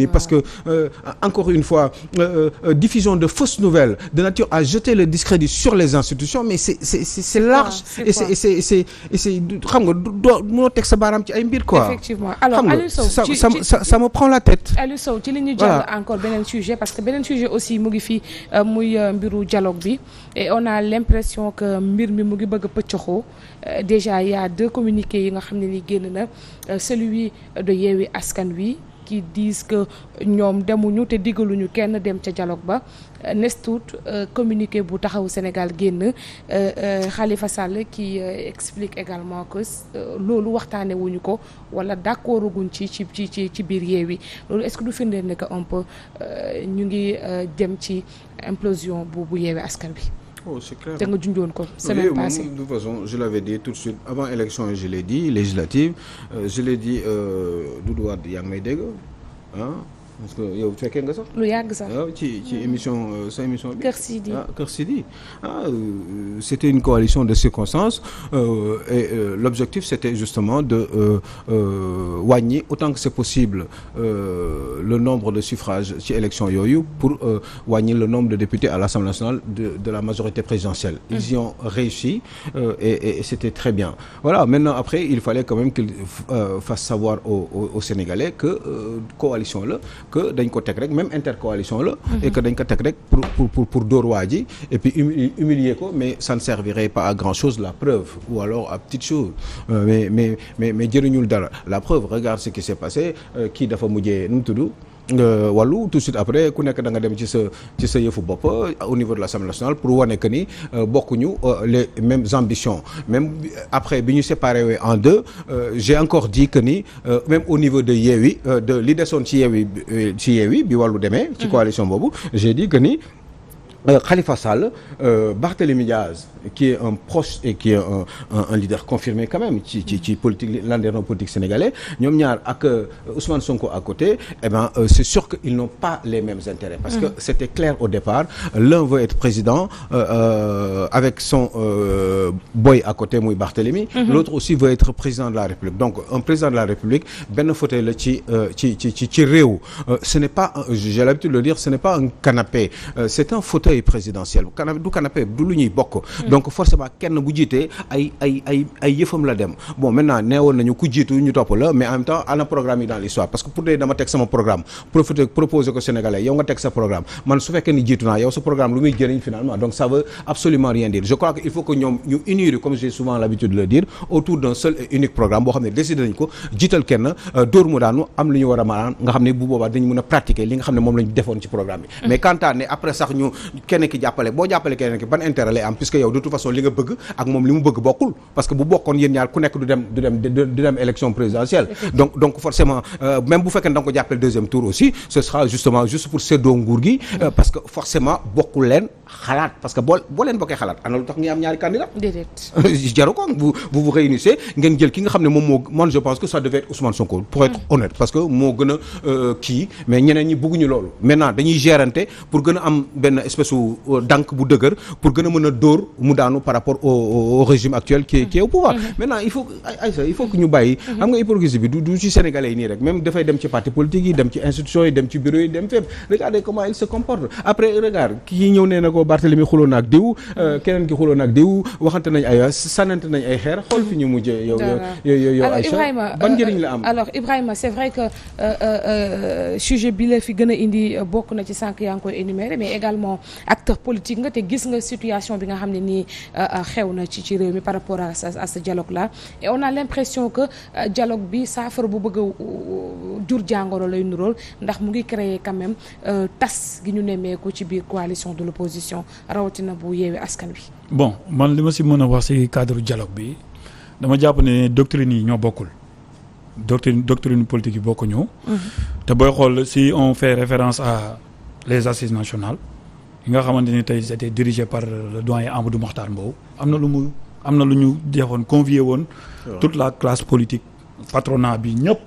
Parce que encore une fois diffusion de fausses nouvelles de nature à jeter le discrédit sur les institutions, mais c'est large et c'est xam nga doo mënoo teg sa baaraam ci ay mbir quoi. Effectivement. Alors Aliou Sow ça me prend la tête. Aliou Sow ci li ñu jàll encore beneen sujet parce que beneen sujet aussi mu ngi fi muy mbiru dialogue bi et on a l'impression que mbir mi mu ngi bëgg a pëccoxoo déjà il y a 2 communiqués yi nga xam ne ni génn na celui de Yewwi Askan Wi qui disent que ñoom demuñu te diggaluñu kenn dem ca dialogue ba nestout communiqué bu taxawu Sénégal génn Khalifa Sall qui explique également que loolu waxtaane wuñu ko wala d'accord guñ ci biir Yewwi loolu est-ce que du firndeel ne que un peu ñu ngi dem ci implosion bu Yewwi Askan Wi. Oh, c'est clair. te nga junjoon ko semaine passée. De toute façon je l'avais dit tout de suite avant élection je l'ai dit législative je l'ai dit Doudou Wade yaa ngi may dégg parce que yow fekkee nga sax. lu yàgg sax ci émission sa émission bi. Kër Sidi Kër Sidi c'était une coalition de circonstances et l'objectif c'était justement de wàññi autant que c'est possible le nombre de suffrages ci élection yooyu pour wàññi le nombre de députés à l'Assemblée nationale de la majorité présidentielle. Ils y ont réussi et c'était très bien. Voilà, maintenant après il fallait quand même qu'ils fassent savoir aux Sénégalais que coalition la. que dañ ko teg rek même intercoalition la. Et que dañ ko teg rek pour dóor waa ji et puis humilier ko mais ça ne servirait pas à grand chose la preuve ou alors à petite chose mais jëriñul dara la preuve regarde ce qui s'est passé kii dafa mujjee nu mu tudd. wàllu tout de suite après ku nekk da nga dem ci sa yëfu bopp au niveau de l'Assemblée nationale pour wane que ni bokkuñu les mêmes ambitions même après bi ñu séparé en deux j'ai encore dit que ni même au niveau de Yewwi de li desoon ci Yewwi bi wàllu demee ci coalition boobu j'ai dit que ni Khalifa Sall, Barthélémy Diaz, qui est un proche et qui est un leader confirmé quand même ci politique landerneau politique sénégalais ñoom ñaar ak Ousmane Sonko à côté eh ben c'est sûr qu'ils n'ont pas les mêmes intérêts parce que c'était clair au départ l'un veut être président avec son boy à côté muy Barthélémy l'autre aussi veut être président de la République donc un président de la République benn fauteuil la ci réew ce n'est pas j'ai l'habitude de le dire ce n'est pas un canapé c'est un fauteuil présidentiel du canapé du lu ñuy bokk donc forcément kenn bu jiitee ay yëfam la dem bon maintenant neewoon nañu ku jiitu ñu topp la mais en même temps ana programme yi dans l'histoire parce que pour dee dama teg sama programme proposer ko Sénégalais yow nga teg sa programme man su fekkee ni jiitu naa yow sa programme lu muy jëriñ finalement donc ça veut absolument rien dire je crois que il faut que ñoom ñu unir comme j'ai souvent l'habitude de le dire autour d'un seul et unique programme boo xam ne décidé nañ ko jiital kenn dóor mu daanu am lu ñu war a maanaam nga xam ne bu boobaa dañu mën a pratiquer li nga xam ne moom lañu defoon ci programme bi mais quant à ne après sax ñu kenn ki jàppale boo jàppale keneen ki ban intérêt lay am puisque yow de toute façon li nga bëgg ak moom li mu bëgg bokkul parce que bu bokkoon yéen ñaar ku nekk du dem élection présidentielle donc forcément même bu fekkee ne da nga ko jàppale deuxième tour aussi ce sera justement juste pour séddoo nguur gi parce que forcément bokkul leen xalaat parce que boo leen bokkee xalaat ana lu tax ngeen am ñaari candidat jaru ko vous vous réunissez ngeen jël ki nga xam ne moom man je pense que ça devait être Ousmane Sonko pour être honnête parce que moo gën a kii mais ñeneen ñi bëgguñu loolu maintenant dañuy gérante pour gën a am benn espèce dànk bu dëgër pour gën a mën a dóor mu daanu par rapport au régime actuel qui est au pouvoir maintenant il faut que ñu bàyyi xam nga hypocrisie bi du ci sénégalais yi nii rek même dafay dem ci parti politique yi dem ci institutions yi dem ci bureau yi dem fépp regardez comment il se comporte après regarde kii ñëw nee na ko Barthélémy xuloo na ak diw keneen ki xuloo na ak diw waxante nañ ay sànnante nañ ay xeer xool fi ñu mujjee yow Aïcha ban njëriñ la am alors Ibrahima c'est vrai que sujet bi la fi gën a indi bokk na ci sànq yaa ngi koy énuméré mais également acteur politique nga te gis nga situation bi nga xam ne nii xew na ci réew mi par rapport à ce dialogue là et on a l'impression que dialogue bi saafara bu bëgg a jur jàngoro lay nurool ndax mu ngi créer quand même tas gi ñu nemmeeku ci biir coalition de l'opposition rawatina bu Yewwi Askan Wi. bon man li ma si mën a wax ci cadre dialogue bi dama jàpp ne doctrine yi ñoo bokkul doctrine politique yi bokkuñu. te booy xool si on fait référence à les assises nationales. yi nga xamante ni tey c'était dirigé par le doyen Amadou Mokhtar Mbow am na lu ñu defoon convié woon toute la classe politique patronat bi ñëpp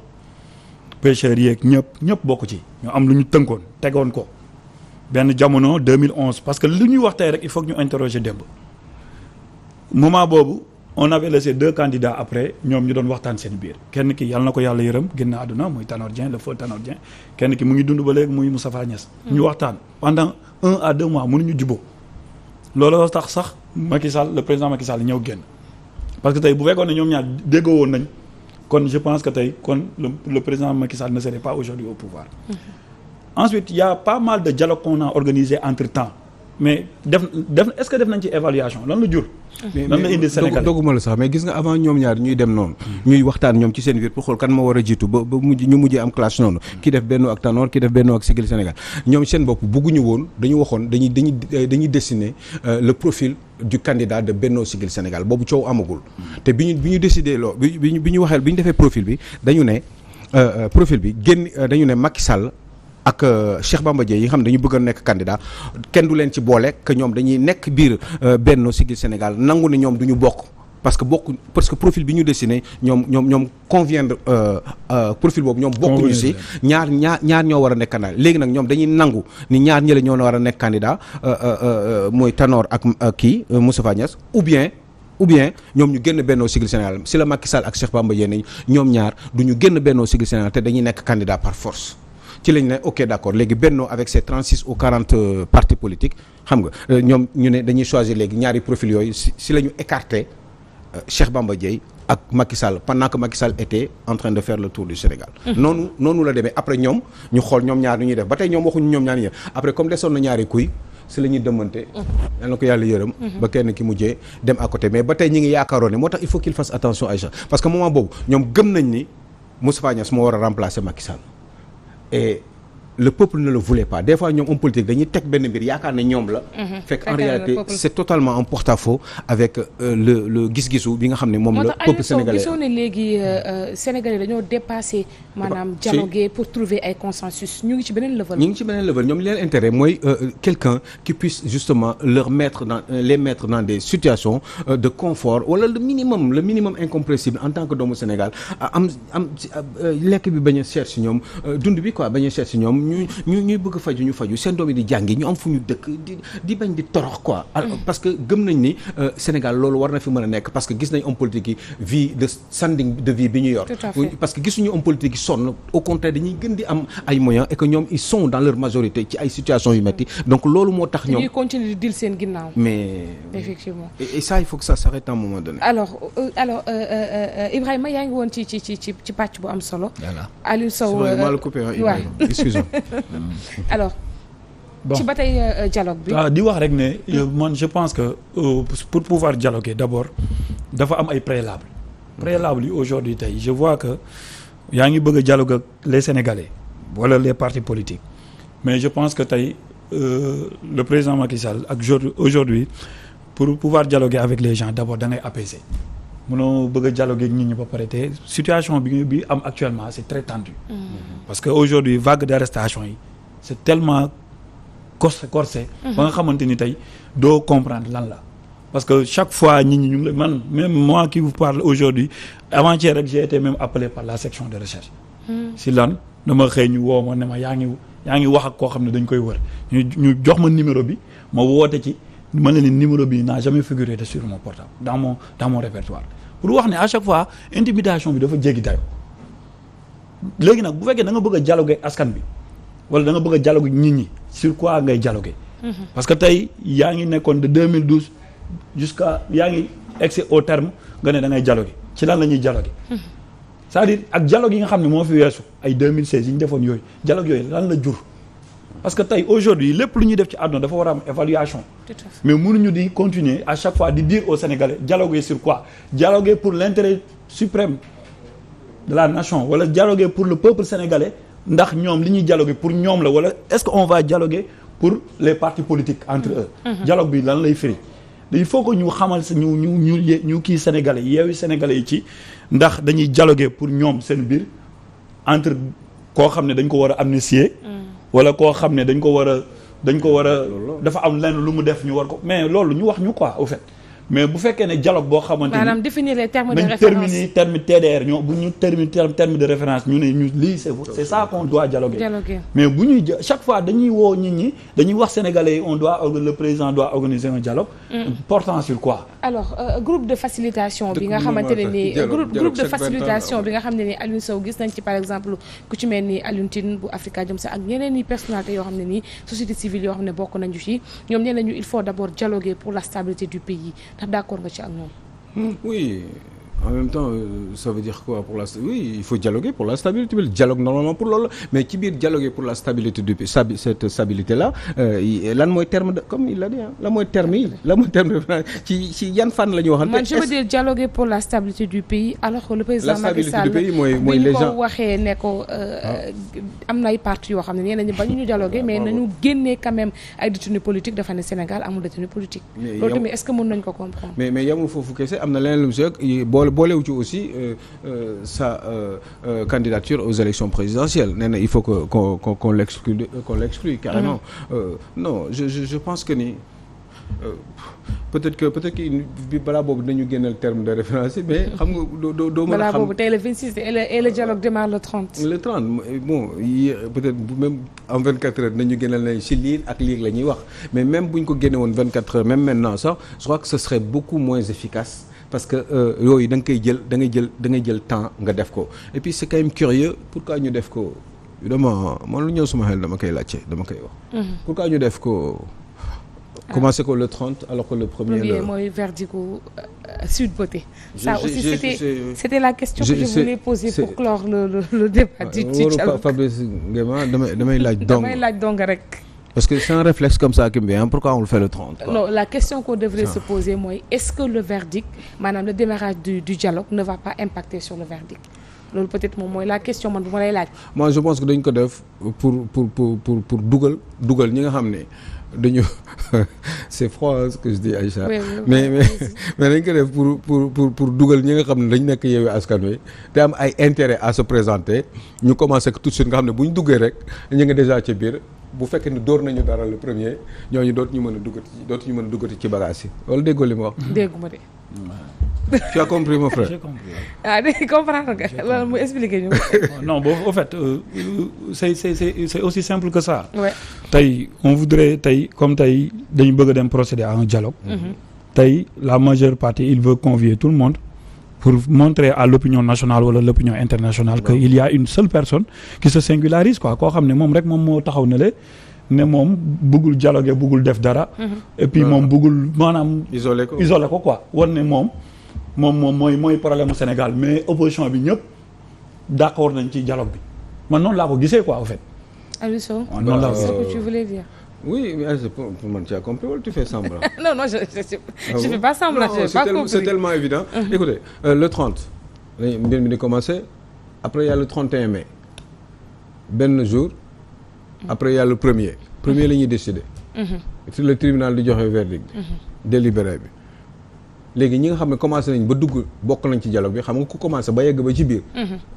pêcheurs yeeg ñëpp bokk ci ñu am lu ñu tënkoon tegoon ko benn jamono 2011 parce que lu ñuy wax tey rek il faut que ñu interroger démb moment boobu on avait laissé 2 candidats après ñoom ñu doon waxtaan seen biir kenn ki yàlla na ko yàlla yërëm génn àdduna muy Tanor Dieng le feu Tanor Dieng kenn ki mu ngi dund ba léegi muy Moustapha Niasse. ñu waxtaan pendant 1 à 2 mois mënuñu jubóo loolu tax sax Macky Sall le président Macky Sall ñëw génn parce que tey bu fekkoon ne ñoom ñaar déggoo woon nañ kon je pense que tey kon le président Macky Sall ne serait pas aujourd'hui au pouvoir. Ensuite il y a pas mal de dialogue qu'on a organisé entre-temps mais est-ce que def nañ ci évaluation lan la jur. lan la indi Sénégal doguma la sax mais gis nga avant ñoom ñaar ñuy dem noonu. ñuy waxtaan ñoom ci seen biir pour xool kan moo war a jiitu ba ñu mujjee am clash noonu. ki def Benno ak Tanor ki def Benno ak Siggil Sénégal ñoom seen bopp bëgguñu woon dañu waxoon dañuy dessiner le profil du candidat de Benno Siggil Sénégal boobu coow amagul. te bi ñu décidé loo bi ñu waxee bi ñu defee profil bi dañu ne profil bi dañu ne Macky Sall. ak Cheikh Bamba Dièye yi nga xam ne dañu bëgg a nekk candidat kenn du leen ci boole que ñoom dañuy nekk biir Benno Siggil Sénégal nangu ne ñoom du ñu bokk parce que profil bi ñu dessiné ñoom conviendre profil boobu ñoom bokkuñu si ñaar ñoo war a nekk candidat léegi nag ñoom dañuy nangu ni ñaar ñële ñoo war a nekk candidat mooy Tanor ak kii Moustapha Niasse ou bien ñoom ñu génn Benno Siggil Sénégal si la Macky Sall ak Cheikh Bamba Dièye ñoom ñaar du ñu génn Benno Siggil Sénégal te dañuy nekk candidat par force ci lañ ne ok d'accord léegi Benno avec ses 36 ou 40 partis politiques xam nga ñoom ñu ne dañuy choisir léegi ñaari profil yooyu si la ñu écarté Cheikh Bamba Dièye ak Macky Sall pendant que Macky Sall était en train de faire le tour du Sénégal. noonu la demee après ñoom ñu xool ñoom ñaar nu ñuy def ba tey ñoom waxuñu ñoom ñaar ñi après comme desoon na ñaari kuy si la ñuy demante. yal na ko yàlla yërëm. ba kenn ki mujjee dem à côté mais ba tey ñi ngi yaakaaroon ne moo tax il faut qu'il fasse attention Aïcha parce que moment boobu ñoom gëm nañ ni Moustapha Niasse moo war a remplacer Macky Sall. Et le peuple ne le voulait pas des fois ñoom homme politique dañuy teg benn mbir yaakaar ne ñoom la. fekk en réalité c'est totalement en porte-à-faux avec le gis-gisu bi nga xam ne moom la peuple sénégalais. gisoo ne léegi sénégalais dañoo dépassé maanaam dialoguer pour trouver ay consensus ñu ngi ci beneen level. ñoom li leen intérêt mooy quelqu'un qui puisse justement les mettre dans des situations de confort wala le minimum incompressible en tant que doomu Sénégal am lekk bi bañ a cher si ñoom dund bi quoi bañ a cher si ñoom. ñuy bëgg ñu faju seen doom yi di jàngi ñu am fu ñu dëkk di bañ di torox quoi. parce que gëm nañ ni Sénégal loolu war na fi mën a nekk parce que gis nañ homme politique yi vie de standing de vie bi ñu yor. parce que gisuñu homme politique yi sonn au contraire dañuy gën di am ay moyens et que ñoom ils sont dans leur majorité ci ay situations yu metti donc loolu moo tax ñoom. ñuy continuer di dil seen ginnaaw. mais effectivement et ça il faut que ça s'arrête à un moment donné. alors Ibrahima yaa ngi woon ci pàcc bu am solo. voilà Aliou Sow excusez-moi. alors ci ba tey dialogue bi. di wax rek ne man je pense que pour pouvoir dialoguer d'abord dafa am ay préalables yi aujourd'hui tey je vois que yaa ngi bëgg a dialogue ak les Sénégalais wala les partis politiques mais je pense que tey le président Macky Sall ak aujourd'hui pour pouvoir dialoguer avec les gens d'abord da ngay apaiser mënoo bëgg a dialoguer ak nit ñi ba pare te situation bi am actuellement c'est très tendu. Parce que aujourd'hui vague d'arrestation yi c'est tellement corsé ba nga xamante ni tey doo comprendre lan la parce que chaque fois nit ñi ñu ngi man même moi qui vous parle aujourd'hui avant-hier rek j'ai été même appelé par la section de recherche si lan dama xëy ñu woo ma ne ma yaa ngi wax ak koo xam ne dañ koy wër ñu jox ma numéro bi ma woote ci ma ne leen numéro bi n'a jamais figuré sur mon portable dans mon répertoire pour wax ne à chaque fois intimidation bi dafa jéggi dayo léegi nag bu fekkee da nga bëgg a dialoguer askan bi wala da nga bëgg a dialoguer nit ñi sur quoi ngay dialoguer parce que tey yaa ngi nekkoon de 2012 jusqu'à yaa ngi egsi au terme nga ne da ngay dialoguer ci lan la ñuy dialoguer c'est-à-dire ak dialogue yi nga xam ne moo fi weesu ay 2016 yi ñu defoon yooyu dialogue yooyu lan la jur parce que tey aujourd'hui lépp lu ñuy def ci àdduna dafa war a am évaluation mais mënuñu di continuer à chaque fois di dire aux Sénégalais dialoguer sur quoi dialoguer pour l'intérêt suprême de la nation wala dialoguer pour le peuple sénégalais ndax ñoom li ñuy dialoguer pour ñoom la wala est-ce que on va dialoguer pour les partis politiques entre eux dialogue bi lan lay firi il faut que ñu xamal ñu kii sénégalais yeewi sénégalais yi ci ndax dañuy dialoguer pour ñoom seen biir entre koo xam ne dañ ko war a amnistier wala koo xam ne dañ ko war a dafa am lenn lu mu def ñu war ko mais loolu ñu wax ñu quoi au fait mais bu fekkee ne dialogue boo xamante ni maanaam définir les termes de référence terminer terme TDR ñoo bu ñu terminer terme de référence ñu ne ñu lii c'est ça qu'on doit dialoguer mais bu ñuy chaque fois dañuy woo nit ñi dañuy wax sénégalais yi le président doit organiser un dialogue portant sur quoi alors groupe de facilitation bi nga xamante ne ni groupe de facilitation bi nga xam ne ni Aliou Sow gis nañ ci par exemple ku ci mel ni Alioune Tine bu Africa Jom Center ak ñeneen i personnalités yoo xam ne nii société civile yoo xam ne bokk nañu ci ñoom nee nañu il faut d'abord dialoguer pour la stabilité du pays ndax d'accord nga ci ak ñoom. Oui. En même temps ça veut dire quoi pour la oui il faut dialoguer pour la stabilité le dialogue normalement pour loolu mais ci biir dialoguer pour la stabilité du pays cette stabilité là lan mooy terme de comme il l'a dit lan mooy terme yi lan mooy terme de ci yan fan la ñu waxante. man je veux dire dialoguer pour la stabilité du pays alors que le président Macky Sall la stabilité du pays mooy les gens bi ñu ko waxee ne ko am na ay partis yoo xam ne nee nañu ba ñu dialoguer mais nañu génnee quand même ay détenus politiques dafa ne Sénégal amul détenu politique. loolu tamit est-ce que mën nañu ko comprendre. mais yamul foofu kese am na leneen lu mu boolewu ci aussi sa candidature aux élections présidentielles nee na il faut que qu'on l'exclue carrément. Non je pense que ni peut-être que bi balaa boobu dinañu génneel terme de référence mais xam nga doo mën a xam balaa boobu tey le 26 et le dialogue démarre le 30. le 30 bon peut-être même en 24 heures dinañu génneel na ci lii ak lii la ñuy wax mais même bu ñu ko génne woon 24 heures même maintenant sax je crois que ce serait beaucoup moins efficace. Parce que yooyu da nga koy jël da ngay jël temps nga def ko et puis c'est quand même curieux pourquoi ñu def ko évidemment man lu ñëw suma xel dama koy laajte dama koy wax. Pourquoi ñu def ko commencer ko le 30 alors que le premier mooy verdict Sud Beauté. Ça aussi c'était la question que je voulais poser pour clore le débat du dialogue. Fabrice Nguema damay laaj dong damay laaj dong rek. Parce que c'est un réflexe comme ça qui me vient pourquoi on le fait le 30 quoi. Non, la question qu'on devrait se poser mooy est-ce que le verdict maanaam le démarrage du dialogue ne va pas impacter sur le verdict loolu peut-être moom mooy la question man bu ma lay laaj. Moi je pense que dañ ko def pour dugal ñi nga xam ne dañu c'est froid ce que je dis Aïcha. mais dañ ko def pour dugal ñi nga xam ne dañ nekk Yewwi Askan Wi te am ay intérêt à se présenter ñu commencer tout de suite nga xam ne bu ñu duggee rek ñu ngi déjà ci biir. bu fekkee ni dóor nañu dara le premier ñooñu dootuñu mën a duggati ci bagage yi wala déggoo li ma wax. dégguma de. tu as compris mon frère. J'ai compris. ah dégg comprendre nga loolu mu expliquer ñu. Non bon au fait c'est aussi simple que ça. Ouais. Tey on voudrait comme tey dañu bëgg a dem procéder à un dialogue. Tey la majeure partie il veut convier tout le monde. Pour montrer à l'opinion nationale wala l'opinion internationale que il y a une seule personne qui se singularise quoi koo xam ne moom rek moom moo taxaw ne moom bëggul dialoguer bëggul def dara. Et puis moom bëggul maanaam. isolé ko quoi wan ne moom mooy problème mu Sénégal mais opposition bi ñëpp d'accord nañ ci dialogue bi man noonu laa ko gisee quoi en fait. Aliou Sow. noonu laa ko c'est ce que tu voulais dire. Oui, mais pour man tu as compris wala tu fais semblant. non je fais pas semblant. Non, c'est tellement évident. Écoutez, le 30 mbir mi di commencer après il y a le 31 mai benn jour après il y a le premier la ñuy décider. si le tribunal di joxe verdict bi. délibéré bi léegi ñi nga xam ne commencé nañ ba dugg bokk nañ ci dialogue bi xam nga ku commencé ba yegg ba ci biir.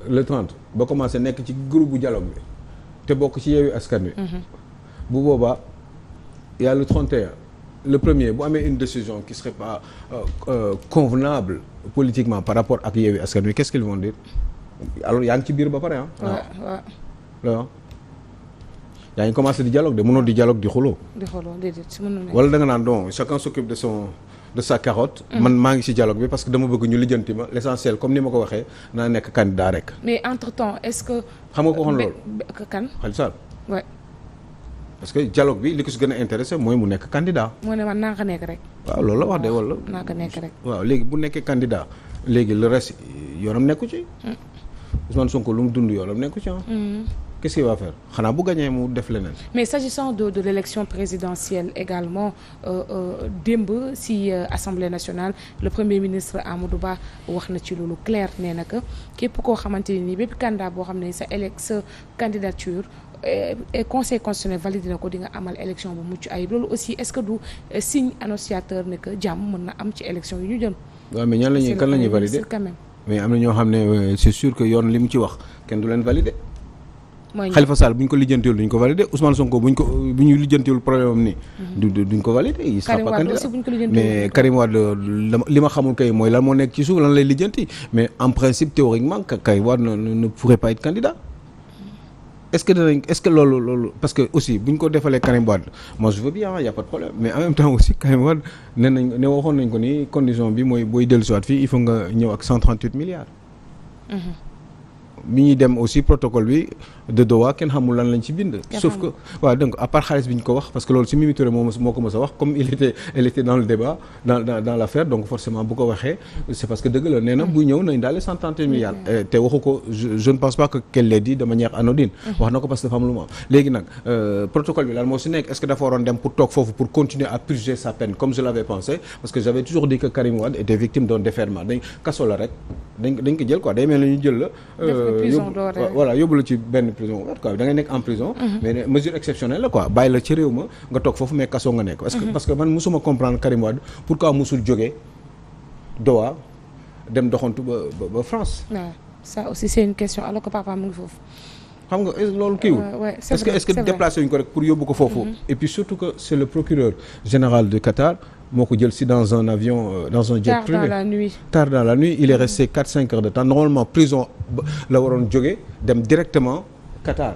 le 30 ba commencé nekk ci groupe bu dialogue bi te bokk ci Yewwi Askan Wi. bu boobaa. Il y a le 31 le premier bu amee une décision qui serait pas convenable politiquement par rapport ak Yewwi Askan Wi qu'est-ce qu'ils vont dire alors yaa ngi ci biir ba pare waaw yaa ngi commencé di dialogue de mënoo di dialogue di xuloo déedéet wala da nga naan donc chacun s'occupe de sa carotte. man maa ngi ci dialogue bi parce que dama bëgg ñu lijjanti ma l'essentiel comme ni ma ko waxee naa nekk candidat rek. mais entre-temps est-ce que. xam nga ko waxoon loolu kan. Khalifa Sall. Ouais. Parce que dialogue bi li ko si gën a intéressé mooy mu nekk candidat. moo ne man naa ko nekk rek. waaw loolu la wax de wala. naa ko nekk rek. waaw léegi bu nekkee candidat léegi le reste yoonam nekku ci. Ousmane Sonko lu mu dund yoonam nekku ci qu'est-ce qu'il va faire xanaa bu gagné mu def leneen. mais s'agissant de l'élection présidentielle également démb si Assemblée nationale le premier ministre Amadou Ba wax na ci loolu clair nee na que képp koo xamante ni bépp candidat boo xam ne sa candidature et conseil constitutionnel validé na ko di nga amal élection bu mucc ayib loolu aussi est-ce que du signe annonciateur ne que jàmm mën na am ci élection yu ñu jëm. waaw mais ñan lañuy kan la ñuy valider quand même. mais am na ñoo xam ne c'est sûr que yoon li mu ci wax kenn du leen valider. mooy Khalifa Sall bu ñu ko lijjantiwul duñ ko valider Ousmane Sonko bu ñu lijjantiwul problème am nii. duñ ko valider il sera pas candidat mais Karim Wade li ma xamul kay mooy lan moo nekk ci suuf lan lay lijjanti mais en principe théoriquement Karim Wade ne pourrait pas être candidat. est-ce que loolu parce que aussi bu ñu ko defalee Karim Wade moi je veux bien y a pas de problème mais en même temps aussi Karim Wade ne waxoon nañ ko ni condition bi mooy booy dellusiwaat fii il faut nga ñëw ak 138 milliards. bi ñuy dem aussi protocole bi de Doha kenn xamul lan lañ ci bind. sauf que waaw donc à part xaalis bi ñu ko wax parce que loolu si Mimi Touré moo ko mës a wax comme elle était dans le débat dans l'affaire donc forcément bu ko waxee c'est parce que dëgg la nee na buy ñëw nañ daal 130 milliards. te waxu ko je ne pense pas que qu'elle l'ait dit de manière anodine. wax na ko parce que dafa am lu mu am léegi nag protocole bi lan moo si nekk est-ce que dafa waroon dem pour toog foofu pour continuer à purger sa peine comme je l'avais pensé parce que j'avais toujours dit que Karim Wade était victime d'un déferment dañ kaso la rek dañ ko jël quoi day mel ni ñu jël la. voilà yóbbu la ci benn prison ouverte quoi da ngay nekk en prison. mais mesure exceptionnelle la quoi bàyyi la ci réew ma nga toog foofu mais kaso nga nekk. parce que man musuma comprendre Karim Wade pourquoi musul jógee Doha dem doxantu ba France. waaw ça aussi c'est une question alors que papa mu ngi foofu. xam nga loolu kiiwul. est-ce que déplacé wuñ ko rek pour yóbbu ko foofu. et puis surtout que c'est le procureur général de Qatar. moo ko jël si dans un avion dans un jet privé tard dans la nuit il est resté 4-5 heures de temps normalement prison la waroon jóge dem directement Qatar